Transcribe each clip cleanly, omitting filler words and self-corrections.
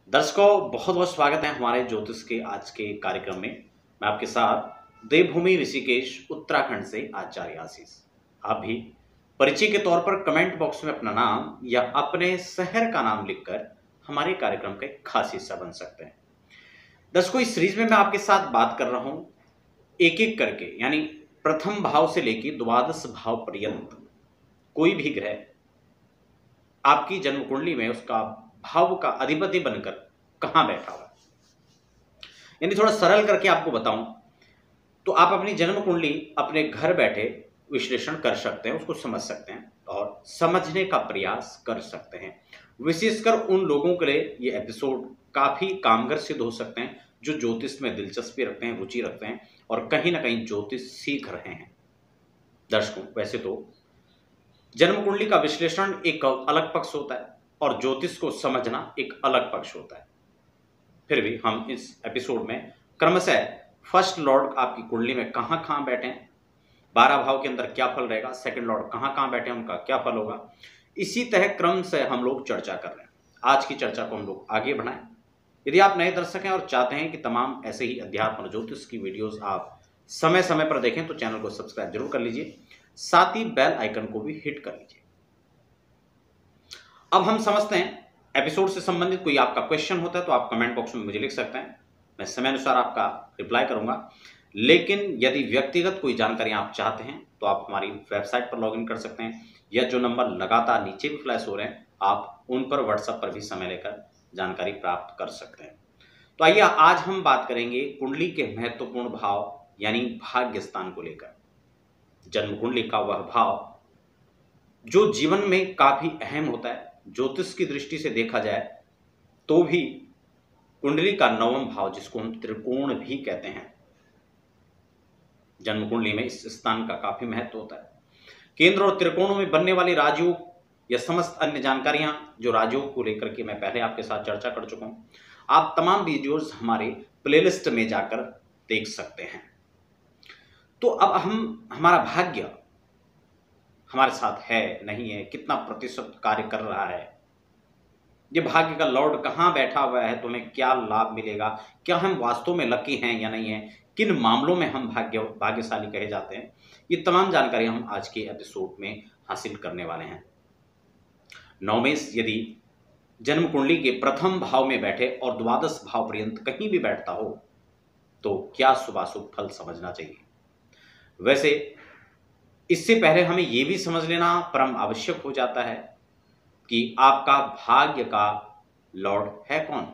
दर्शकों, बहुत बहुत स्वागत है हमारे ज्योतिष के आज के कार्यक्रम में। मैं आपके साथ देवभूमि ऋषिकेश उत्तराखंड से आचार्य आशीष। आप भी परिचय के तौर पर कमेंट बॉक्स में अपना नाम या अपने शहर का नाम लिखकर हमारे कार्यक्रम का एक खास हिस्सा बन सकते हैं। दर्शकों, इस सीरीज में मैं आपके साथ बात कर रहा हूं एक एक करके, यानी प्रथम भाव से लेकर द्वादश भाव पर्यंत कोई भी ग्रह आपकी जन्म कुंडली में उसका भाव का अधिपति बनकर कहां बैठा हुआ है। यानी थोड़ा सरल करके आपको बताऊं तो आप अपनी जन्म कुंडली अपने घर बैठे विश्लेषण कर सकते हैं, उसको समझ सकते हैं और समझने का प्रयास कर सकते हैं। विशेषकर उन लोगों के लिए ये एपिसोड काफी कामगर सिद्ध हो सकते हैं जो ज्योतिष में दिलचस्पी रखते हैं, रुचि रखते हैं और कहीं ना कहीं ज्योतिष सीख रहे हैं। दर्शकों, वैसे तो जन्म कुंडली का विश्लेषण एक अलग पक्ष होता है और ज्योतिष को समझना एक अलग पक्ष होता है। फिर भी हम इस एपिसोड में क्रमशः फर्स्ट लॉर्ड आपकी कुंडली में कहां कहां बैठे हैं, 12 भाव के अंदर क्या फल रहेगा, सेकंड लॉर्ड कहां कहां बैठे हैं, उनका क्या फल होगा, इसी तरह क्रम से हम लोग चर्चा कर रहे हैं। आज की चर्चा को हम लोग आगे बढ़ाएं। यदि आप नए दर्शक हैं और चाहते हैं कि तमाम ऐसे ही अध्यात्म और ज्योतिष की वीडियोस आप समय समय पर देखें तो चैनल को सब्सक्राइब जरूर कर लीजिए, साथ ही बेल आइकन को भी हिट कर लीजिए। अब हम समझते हैं एपिसोड से संबंधित कोई आपका क्वेश्चन होता है तो आप कमेंट बॉक्स में मुझे लिख सकते हैं, मैं समय अनुसार आपका रिप्लाई करूंगा। लेकिन यदि व्यक्तिगत कोई जानकारी आप चाहते हैं तो आप हमारी वेबसाइट पर लॉगिन कर सकते हैं या जो नंबर लगातार नीचे भी फ्लैश हो रहे हैं आप उन पर व्हाट्सएप पर भी समय लेकर जानकारी प्राप्त कर सकते हैं। तो आइए आज हम बात करेंगे कुंडली के महत्वपूर्ण भाव यानी भाग्य स्थान को लेकर। जन्म कुंडली का वह भाव जो जीवन में काफी अहम होता है, ज्योतिष की दृष्टि से देखा जाए तो भी कुंडली का नवम भाव जिसको हम त्रिकोण भी कहते हैं, जन्म कुंडली में इस स्थान का काफी महत्व होता है। केंद्र और त्रिकोणों में बनने वाले राजयोग या समस्त अन्य जानकारियां जो राजयोग को लेकर के मैं पहले आपके साथ चर्चा कर चुका हूं, आप तमाम वीडियोस हमारे प्लेलिस्ट में जाकर देख सकते हैं। तो अब हमारा भाग्य हमारे साथ है नहीं है, कितना प्रतिशत कार्य कर रहा है, ये भाग्य का लॉर्ड कहां बैठा हुआ है तो हमें क्या लाभ मिलेगा, क्या हम वास्तव में लकी हैं या नहीं है, किन मामलों में हम भाग्यशाली कहे जाते हैं, ये तमाम जानकारी हम आज के एपिसोड में हासिल करने वाले हैं। नवमेश यदि जन्म कुंडली के प्रथम भाव में बैठे और द्वादश भाव पर्यंत कहीं भी बैठता हो तो क्या शुभाशुभ फल समझना चाहिए। वैसे इससे पहले हमें यह भी समझ लेना परम आवश्यक हो जाता है कि आपका भाग्य का लॉर्ड है कौन,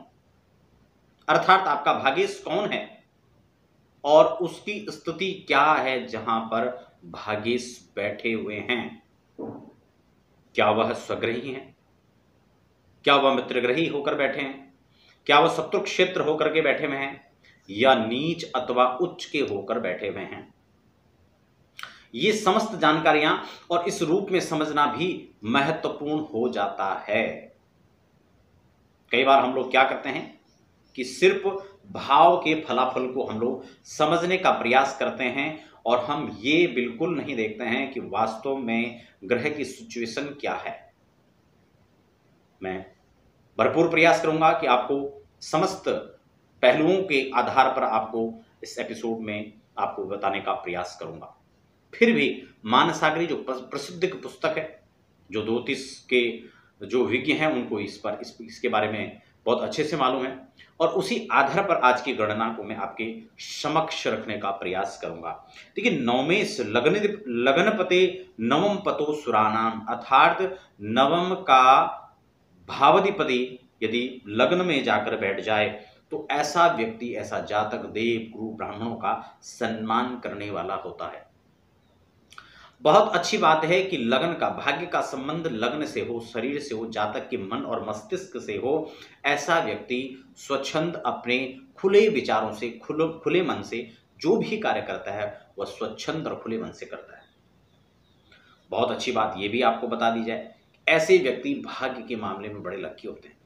अर्थात आपका भाग्येश कौन है और उसकी स्थिति क्या है जहां पर भाग्येश बैठे हुए हैं। क्या वह स्वग्रही हैं, क्या वह मित्रग्रही होकर बैठे हैं, क्या वह शत्रु क्षेत्र होकर के बैठे हुए हैं या नीच अथवा उच्च के होकर बैठे हुए हैं। ये समस्त जानकारियां और इस रूप में समझना भी महत्वपूर्ण हो जाता है। कई बार हम लोग क्या करते हैं कि सिर्फ भाव के फलाफल को हम लोग समझने का प्रयास करते हैं और हम ये बिल्कुल नहीं देखते हैं कि वास्तव में ग्रह की सिचुएशन क्या है। मैं भरपूर प्रयास करूंगा कि आपको समस्त पहलुओं के आधार पर आपको इस एपिसोड में आपको बताने का प्रयास करूंगा। फिर भी मानसागरी जो प्रसिद्ध पुस्तक है, जो ज्योतिष के जो विज्ञ हैं उनको इसके बारे में बहुत अच्छे से मालूम है और उसी आधार पर आज की गणना को मैं आपके समक्ष रखने का प्रयास करूंगा। देखिए, नवमेश लगनपते नवम पतो सुरानाम, अर्थात नवम का भावाधिपति यदि लग्न में जाकर बैठ जाए तो ऐसा व्यक्ति, ऐसा जातक देव गुरु ब्राह्मणों का सम्मान करने वाला होता है। बहुत अच्छी बात है कि लग्न का, भाग्य का संबंध लग्न से हो, शरीर से हो, जातक के मन और मस्तिष्क से हो। ऐसा व्यक्ति स्वच्छंद अपने खुले विचारों से, खुले मन से जो भी कार्य करता है वह स्वच्छंद और खुले मन से करता है। बहुत अच्छी बात यह भी आपको बता दी जाए, ऐसे व्यक्ति भाग्य के मामले में बड़े लकी होते हैं।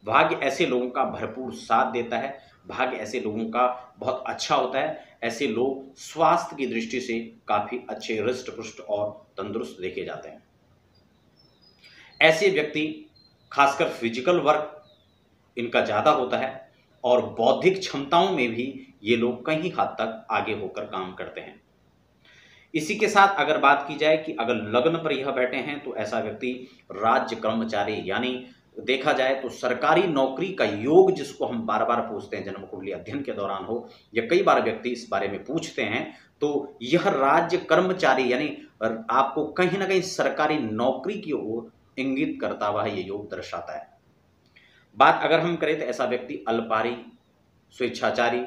भाग्य ऐसे लोगों का भरपूर साथ देता है, भाग्य ऐसे लोगों का बहुत अच्छा होता है। ऐसे लोग स्वास्थ्य की दृष्टि से काफी अच्छे, हृष्ट पुष्ट और तंदुरुस्त देखे जाते हैं। ऐसे व्यक्ति खासकर फिजिकल वर्क इनका ज़्यादा होता है और बौद्धिक क्षमताओं में भी ये लोग कहीं हद तक आगे होकर काम करते हैं। इसी के साथ अगर बात की जाए कि अगर लग्न पर यह बैठे हैं तो ऐसा व्यक्ति राज्य कर्मचारी, यानी देखा जाए तो सरकारी नौकरी का योग, जिसको हम बार बार पूछते हैं जन्म कुंडली अध्ययन के दौरान हो या कई बार व्यक्ति इस बारे में पूछते हैं, तो यह राज्य कर्मचारी यानी आपको कहीं ना कहीं सरकारी नौकरी की ओर इंगित करता हुआ ये योग दर्शाता है। बात अगर हम करें तो ऐसा व्यक्ति अल्पाहारी, स्वेच्छाचारी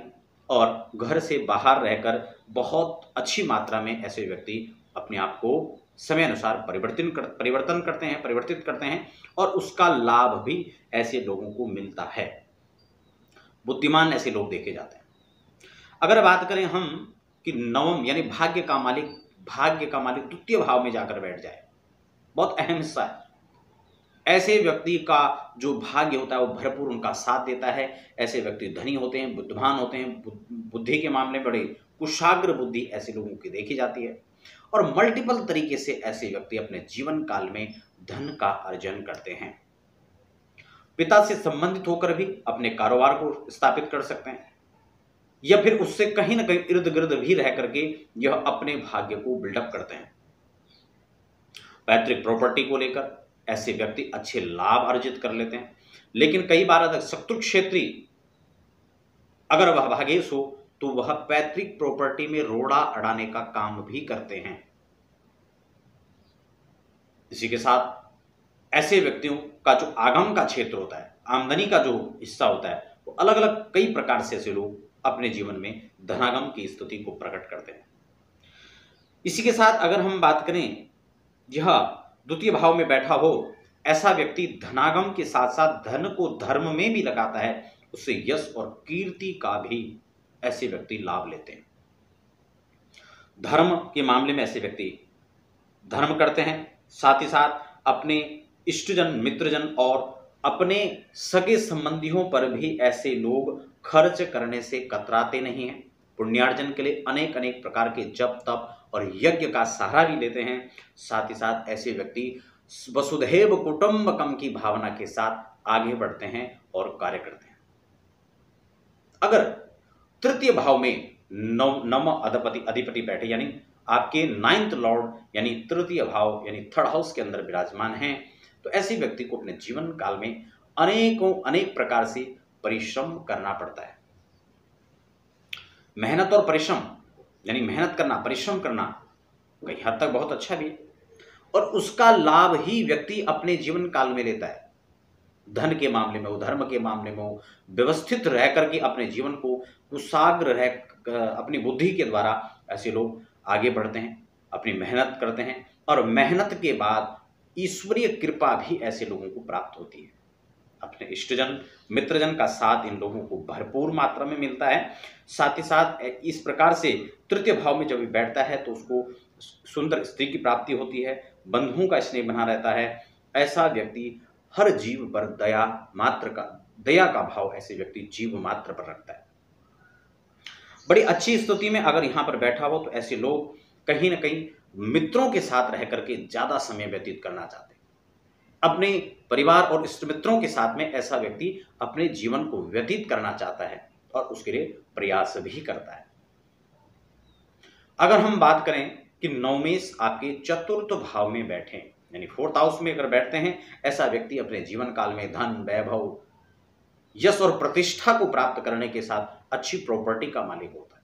और घर से बाहर रहकर बहुत अच्छी मात्रा में ऐसे व्यक्ति अपने आप को समय अनुसार परिवर्तित करते हैं और उसका लाभ भी ऐसे लोगों को मिलता है। बुद्धिमान ऐसे लोग देखे जाते हैं। अगर बात करें हम कि नवम यानी भाग्य का मालिक द्वितीय भाव में जाकर बैठ जाए, बहुत अहम हिस्सा है। ऐसे व्यक्ति का जो भाग्य होता है वो भरपूर उनका साथ देता है। ऐसे व्यक्ति धनी होते हैं, बुद्धिमान होते हैं, बुद्धि के मामले में बड़े कुशाग्र बुद्धि ऐसे लोगों की देखी जाती है और मल्टीपल तरीके से ऐसे व्यक्ति अपने जीवन काल में धन का अर्जन करते हैं। पिता से संबंधित होकर भी अपने कारोबार को स्थापित कर सकते हैं या फिर उससे कहीं ना कहीं इर्द गिर्द भी रह करके यह अपने भाग्य को बिल्डअप करते हैं। पैतृक प्रॉपर्टी को लेकर ऐसे व्यक्ति अच्छे लाभ अर्जित कर लेते हैं, लेकिन कई बार अगर शत्रु क्षेत्री अगर वह भागेश हो तो वह पैतृक प्रॉपर्टी में रोड़ा अड़ाने का काम भी करते हैं। इसी के साथ ऐसे व्यक्तियों का जो आगम का क्षेत्र होता है, आमदनी का जो हिस्सा होता है, वो अलग अलग कई प्रकार से ऐसे लोग अपने जीवन में धनागम की स्थिति को प्रकट करते हैं। इसी के साथ अगर हम बात करें, यह द्वितीय भाव में बैठा हो ऐसा व्यक्ति धनागम के साथ साथ धन को धर्म में भी लगाता है, उससे यश और कीर्ति का भी ऐसे व्यक्ति लाभ लेते हैं। धर्म के मामले में ऐसे व्यक्ति धर्म करते हैं, साथ ही साथ अपने इष्टजन, मित्रजन और अपने सगे संबंधियों पर भी ऐसे लोग खर्च करने से कतराते नहीं हैं। पुण्यार्जन के लिए अनेक अनेक प्रकार के जप तप और यज्ञ का सहारा भी लेते हैं। साथ ही साथ ऐसे व्यक्ति वसुधैव कुटुंबकम की भावना के साथ आगे बढ़ते हैं और कार्य करते हैं। अगर तृतीय भाव में नवम अधिपति बैठे यानी आपके 9th लॉर्ड यानी तृतीय भाव यानी थर्ड हाउस के अंदर विराजमान हैं, तो ऐसे व्यक्ति को अपने जीवन काल में अनेक प्रकार से परिश्रम करना पड़ता है। मेहनत और परिश्रम यानी मेहनत करना, परिश्रम करना कई हद तक बहुत अच्छा भी है और उसका लाभ ही व्यक्ति अपने जीवन काल में लेता है। धन के मामले में हो, धर्म के मामले में हो, व्यवस्थित रह करके अपने जीवन को कुशाग्र रह अपनी बुद्धि के द्वारा ऐसे लोग आगे बढ़ते हैं, अपनी मेहनत करते हैं और मेहनत के बाद ईश्वरीय कृपा भी ऐसे लोगों को प्राप्त होती है। अपने इष्टजन, मित्रजन का साथ इन लोगों को भरपूर मात्रा में मिलता है। साथ ही साथ इस प्रकार से तृतीय भाव में जब बैठता है तो उसको सुंदर स्त्री की प्राप्ति होती है, बंधुओं का स्नेह बना रहता है। ऐसा व्यक्ति हर जीव पर दया का भाव ऐसे व्यक्ति जीव मात्र पर रखता है। बड़ी अच्छी स्थिति में अगर यहाँ पर बैठा हो तो ऐसे लोग कहीं ना कहीं मित्रों के साथ रह करके ज्यादा समय व्यतीत करना चाहते हैं। अपने परिवार और इष्ट मित्रों के साथ में ऐसा व्यक्ति अपने जीवन को व्यतीत करना चाहता है और उसके लिए प्रयास भी करता है। अगर हम बात करें कि नवमेश आपके चतुर्थ भाव में बैठे यानी 4th हाउस में अगर बैठते हैं, ऐसा व्यक्ति अपने जीवन काल में धन, वैभव, यश और प्रतिष्ठा को प्राप्त करने के साथ अच्छी प्रॉपर्टी का मालिक होता है,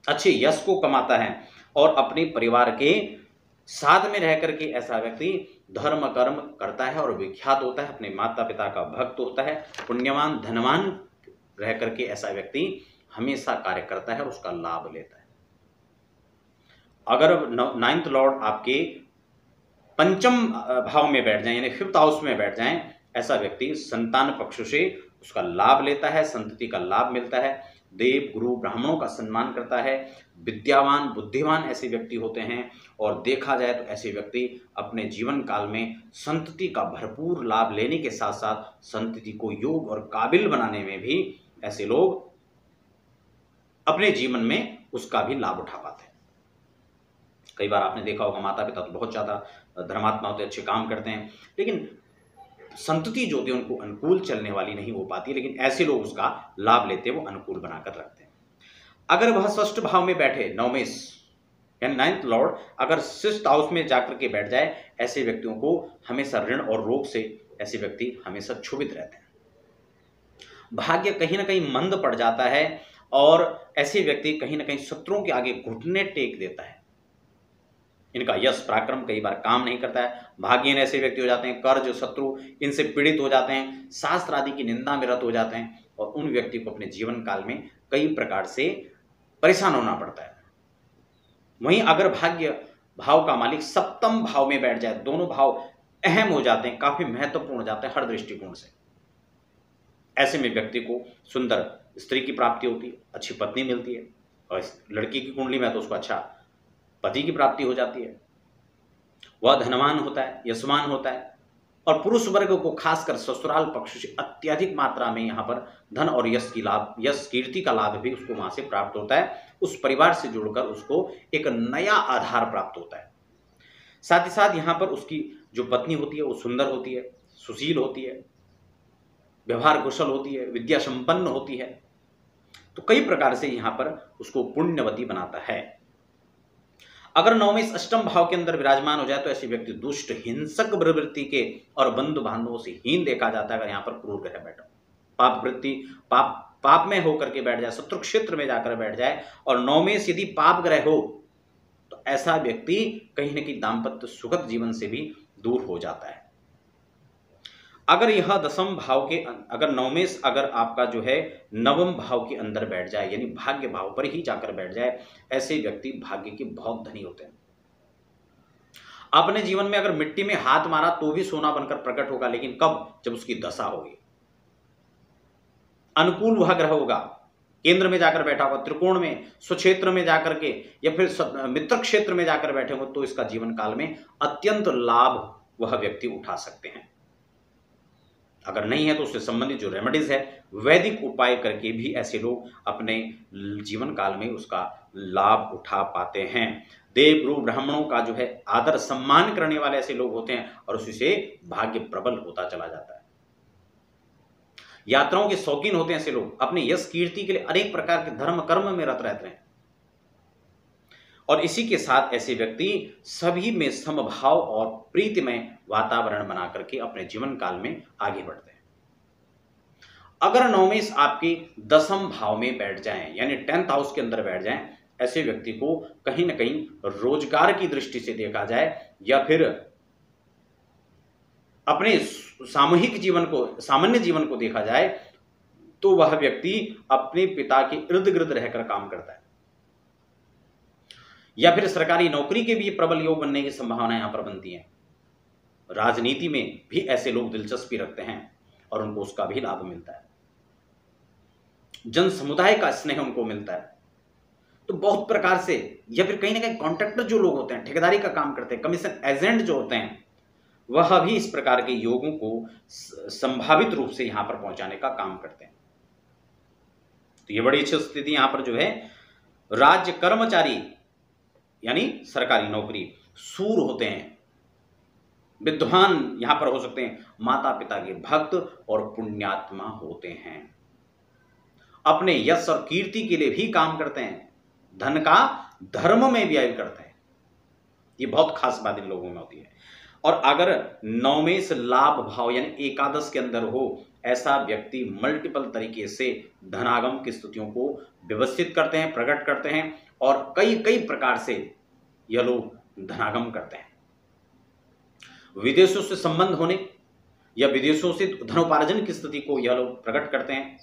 अच्छे यश को कमाता है और अपने परिवार के साथ में रह करके ऐसा व्यक्ति धर्म कर्म करता है और विख्यात होता है, अपने माता पिता का भक्त होता है, पुण्यवान धनवान रह करके ऐसा व्यक्ति हमेशा कार्य करता है और उसका लाभ लेता है। अगर 9th लॉर्ड आपके पंचम भाव में बैठ जाएं यानी 5th हाउस में बैठ जाएं, ऐसा व्यक्ति संतान पक्ष से उसका लाभ लेता है, संतति का लाभ मिलता है, देव गुरु ब्राह्मणों का सम्मान करता है, विद्यावान बुद्धिमान ऐसे व्यक्ति होते हैं और देखा जाए तो ऐसे व्यक्ति अपने जीवन काल में संतति का भरपूर लाभ लेने के साथ साथ संतति को योग और काबिल बनाने में भी ऐसे लोग अपने जीवन में उसका भी लाभ उठा पाते हैं। कई बार आपने देखा होगा माता पिता तो बहुत ज़्यादा धर्मात्मा होते हैं, अच्छे काम करते हैं, लेकिन संतति जो होती है उनको अनुकूल चलने वाली नहीं हो पाती, लेकिन ऐसे लोग उसका लाभ लेते हैं, वो अनुकूल बनाकर रखते हैं। अगर वह षष्ठ भाव में बैठे, नवमेश यानी नाइन्थ लॉर्ड अगर सिक्स्थ हाउस में जाकर के बैठ जाए, ऐसे व्यक्तियों को हमेशा ऋण और रोग से ऐसे व्यक्ति हमेशा क्षुभित रहते हैं। भाग्य कहीं ना कहीं मंद पड़ जाता है और ऐसे व्यक्ति कहीं ना कहीं शत्रुओं के आगे घुटने टेक देता है। इनका यश पराक्रम कई बार काम नहीं करता है। भाग्यहीन ऐसे व्यक्ति हो जाते हैं, कर्ज शत्रु इनसे पीड़ित हो जाते हैं, शास्त्र आदि की निंदा में रत हो जाते हैं और उन व्यक्ति को अपने जीवन काल में कई प्रकार से परेशान होना पड़ता है। वहीं अगर भाग्य भाव का मालिक सप्तम भाव में बैठ जाए, दोनों भाव अहम हो जाते हैं, काफी महत्वपूर्ण हो जाते हैं हर दृष्टिकोण से। ऐसे में व्यक्ति को सुंदर स्त्री की प्राप्ति होती है, अच्छी पत्नी मिलती है और लड़की की कुंडली में तो उसको अच्छा पति की प्राप्ति हो जाती है। वह धनवान होता है, यशवान होता है और पुरुष वर्ग को खासकर ससुराल पक्ष से अत्यधिक मात्रा में यहाँ पर धन और यश कीर्ति का लाभ भी उसको वहां से प्राप्त होता है। उस परिवार से जुड़कर उसको एक नया आधार प्राप्त होता है। साथ ही साथ यहाँ पर उसकी जो पत्नी होती है वो सुंदर होती है, सुशील होती है, व्यवहार कुशल होती है, विद्या संपन्न होती है, तो कई प्रकार से यहाँ पर उसको पुण्यवती बनाता है। अगर नवमेश अष्टम भाव के अंदर विराजमान हो जाए तो ऐसे व्यक्ति दुष्ट हिंसक प्रवृत्ति के और बंधु बांधवों से हीन देखा जाता है। अगर यहाँ पर क्रूर ग्रह बैठा, पाप वृत्ति पाप में होकर के बैठ जाए, शत्रु क्षेत्र में जाकर बैठ जाए और नवमेश यदि पाप ग्रह हो तो ऐसा व्यक्ति कहीं न कहीं दाम्पत्य सुखद जीवन से भी दूर हो जाता है। अगर यह दसम भाव के अगर नवमेश अगर आपका जो है नवम भाव के अंदर बैठ जाए यानी भाग्य भाव पर ही जाकर बैठ जाए, ऐसे व्यक्ति भाग्य के बहुत धनी होते हैं। अपने जीवन में अगर मिट्टी में हाथ मारा तो भी सोना बनकर प्रकट होगा, लेकिन कब? जब उसकी दशा होगी। अनुकूल वह ग्रह होगा, केंद्र में जाकर बैठा होगा, त्रिकोण में, स्वक्षेत्र में जाकर के या फिर मित्र क्षेत्र में जाकर बैठे होंगे तो इसका जीवन काल में अत्यंत लाभ वह व्यक्ति उठा सकते हैं। अगर नहीं है तो उससे संबंधित जो रेमेडीज है, वैदिक उपाय करके भी ऐसे लोग अपने जीवन काल में उसका लाभ उठा पाते हैं। देव गुरु ब्राह्मणों का जो है आदर सम्मान करने वाले ऐसे लोग होते हैं और उसी से भाग्य प्रबल होता चला जाता है। यात्राओं के शौकीन होते हैं ऐसे लोग, अपने यश कीर्ति के लिए अनेक प्रकार के धर्म कर्म में रत रहते हैं और इसी के साथ ऐसे व्यक्ति सभी में समभाव और प्रीतिमय वातावरण बना करके अपने जीवन काल में आगे बढ़ते हैं। अगर नवमेश आपके दसम भाव में बैठ जाएं यानी 10th हाउस के अंदर बैठ जाएं, ऐसे व्यक्ति को कहीं ना कहीं रोजगार की दृष्टि से देखा जाए या फिर अपने सामूहिक जीवन को, सामान्य जीवन को देखा जाए तो वह व्यक्ति अपने पिता के इर्द गिर्द रहकर काम करता है या फिर सरकारी नौकरी के भी प्रबल योग बनने की संभावना यहां पर बनती है। राजनीति में भी ऐसे लोग दिलचस्पी रखते हैं और उनको उसका भी लाभ मिलता है। जन समुदाय का स्नेह उनको मिलता है। तो बहुत प्रकार से या फिर कहीं ना कहीं कॉन्ट्रैक्टर जो लोग होते हैं, ठेकेदारी का काम करते हैं, कमीशन एजेंट जो होते हैं, वह भी इस प्रकार के योगों को संभावित रूप से यहां पर पहुंचाने का काम करते हैं। तो ये बड़ी अच्छी स्थिति यहां पर जो है राज्य कर्मचारी यानी सरकारी नौकरी, सूर होते हैं, विद्वान यहां पर हो सकते हैं, माता पिता के भक्त और पुण्यात्मा होते हैं, अपने यश और कीर्ति के लिए भी काम करते हैं, धन का धर्म में व्यय करते हैं। ये बहुत खास बात इन लोगों में होती है। और अगर नवमेश लाभ भाव यानी एकादश के अंदर हो, ऐसा व्यक्ति मल्टीपल तरीके से धनागम की स्थितियों को व्यवस्थित करते हैं, प्रकट करते हैं और कई कई प्रकार से यह लोग धनागम करते हैं। विदेशों से संबंध होने या विदेशों से धनोपार्जन की स्थिति को यह लोग प्रकट करते हैं।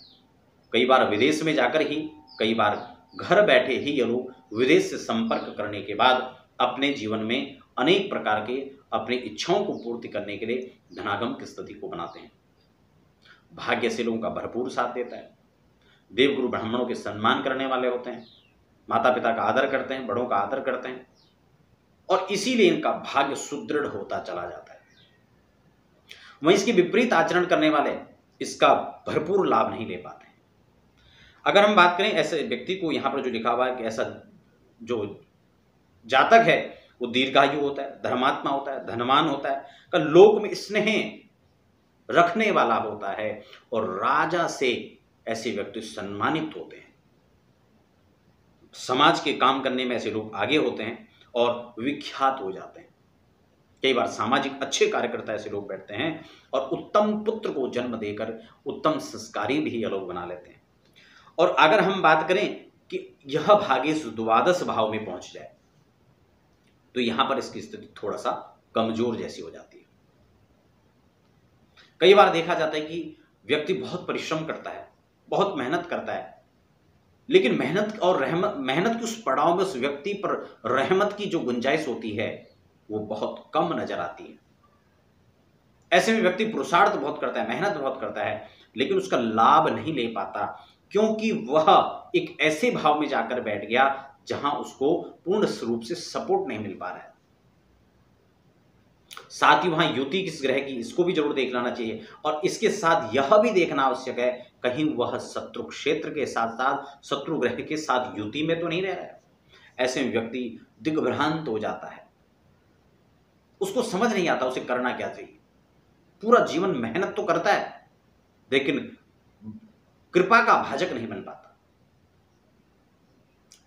कई बार विदेश में जाकर ही, कई बार घर बैठे ही यह लोग विदेश से संपर्क करने के बाद अपने जीवन में अनेक प्रकार के अपनी इच्छाओं को पूर्ति करने के लिए धनागम की स्थिति को बनाते हैं। भाग्य से लोगों का भरपूर साथ देता है। देवगुरु ब्राह्मणों के सम्मान करने वाले होते हैं, माता पिता का आदर करते हैं, बड़ों का आदर करते हैं और इसीलिए इनका भाग्य सुदृढ़ होता चला जाता है। वहीं इसके विपरीत आचरण करने वाले इसका भरपूर लाभ नहीं ले पाते। अगर हम बात करें ऐसे व्यक्ति को, यहां पर जो लिखा हुआ है कि ऐसा जो जातक है वो दीर्घायु होता है, धर्मात्मा होता है, धनवान होता है, का लोक में स्नेह रखने वाला होता है और राजा से ऐसे व्यक्ति सम्मानित होते हैं। समाज के काम करने में ऐसे लोग आगे होते हैं और विख्यात हो जाते हैं। कई बार सामाजिक अच्छे कार्यकर्ता ऐसे लोग बैठते हैं और उत्तम पुत्र को जन्म देकर उत्तम संस्कारी भी ये लोग बना लेते हैं। और अगर हम बात करें कि यह भाग्येश द्वादश भाव में पहुंच जाए तो यहां पर इसकी स्थिति थोड़ा सा कमजोर जैसी हो जाती है। कई बार देखा जाता है कि व्यक्ति बहुत परिश्रम करता है, बहुत मेहनत करता है, लेकिन मेहनत के उस पड़ाव में उस व्यक्ति पर रहमत की जो गुंजाइश होती है वो बहुत कम नजर आती है। ऐसे में व्यक्ति पुरुषार्थ बहुत करता है, मेहनत बहुत करता है, लेकिन उसका लाभ नहीं ले पाता, क्योंकि वह एक ऐसे भाव में जाकर बैठ गया जहां उसको पूर्ण रूप से सपोर्ट नहीं मिल पा रहा है। साथ ही वहां युति किस ग्रह की, इसको भी जरूर देख लेना चाहिए। और इसके साथ यह भी देखना आवश्यक है कहीं वह शत्रु क्षेत्र के साथ साथ शत्रु ग्रह के साथ युति में तो नहीं रह रहा है। ऐसे में व्यक्ति दिग्भ्रांत हो जाता है, उसको समझ नहीं आता उसे करना क्या चाहिए। पूरा जीवन मेहनत तो करता है लेकिन कृपा का भाजक नहीं बन पाता।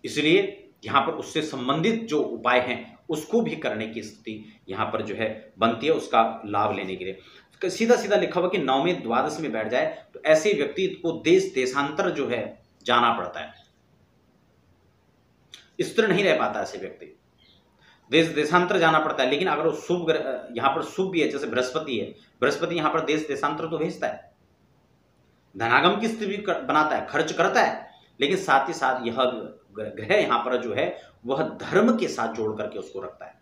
इसलिए यहां पर उससे संबंधित जो उपाय हैं उसको भी करने की स्थिति यहां पर जो है बनती है, उसका लाभ लेने के लिए। सीधा सीधा लिखा हुआ कि 9वें द्वादश में बैठ जाए तो ऐसे व्यक्ति को देश देशांतर जो है जाना पड़ता है, स्थिर नहीं रह पाता ऐसे व्यक्ति, देश देशांतर जाना पड़ता है। लेकिन अगर वो शुभ यहां पर शुभ भी है, जैसे बृहस्पति है, बृहस्पति यहां पर देश देशांतर तो भेजता है, धनागम की स्थिति बनाता है, खर्च करता है, लेकिन साथ ही साथ यह ग्रह यहां पर जो है वह धर्म के साथ जोड़ करके उसको रखता है,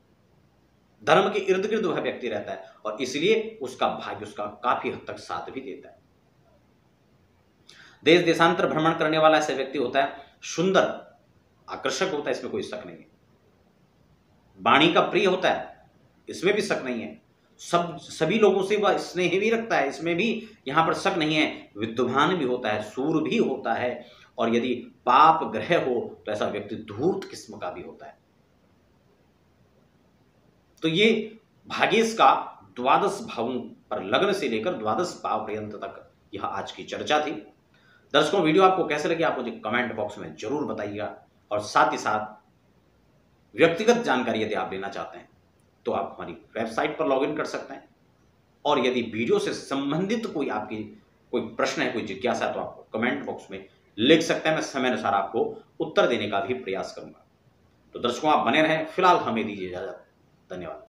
धर्म के इर्द गिर्द वह व्यक्ति रहता है और इसलिए उसका भाग्य उसका काफी हद तक साथ भी देता है। देश देशांतर भ्रमण करने वाला ऐसा व्यक्ति होता है, सुंदर आकर्षक होता है, इसमें कोई शक नहीं है, वाणी का प्रिय होता है, इसमें भी शक नहीं है, सभी लोगों से वह स्नेह भी रखता है, इसमें भी यहां पर शक नहीं है, विद्वान भी होता है, सूर भी होता है, और यदि पाप ग्रह हो तो ऐसा व्यक्ति धूर्त किस्म का भी होता है। तो ये भाग्येश का द्वादश भावों पर लग्न से लेकर द्वादश भाव पर्यंत तक यह आज की चर्चा थी। दर्शकों, वीडियो आपको कैसे लगी आप मुझे कमेंट बॉक्स में जरूर बताइएगा, और साथ ही साथ व्यक्तिगत जानकारी यदि आप लेना चाहते हैं तो आप हमारी वेबसाइट पर लॉगिन कर सकते हैं, और यदि वीडियो से संबंधित कोई आपकी कोई प्रश्न है, कोई जिज्ञासा है तो आप कमेंट बॉक्स में लिख सकते हैं, मैं समय अनुसार आपको उत्तर देने का भी प्रयास करूंगा। तो दर्शकों, आप बने रहें, फिलहाल हमें दीजिए इजाजत। धन्यवाद।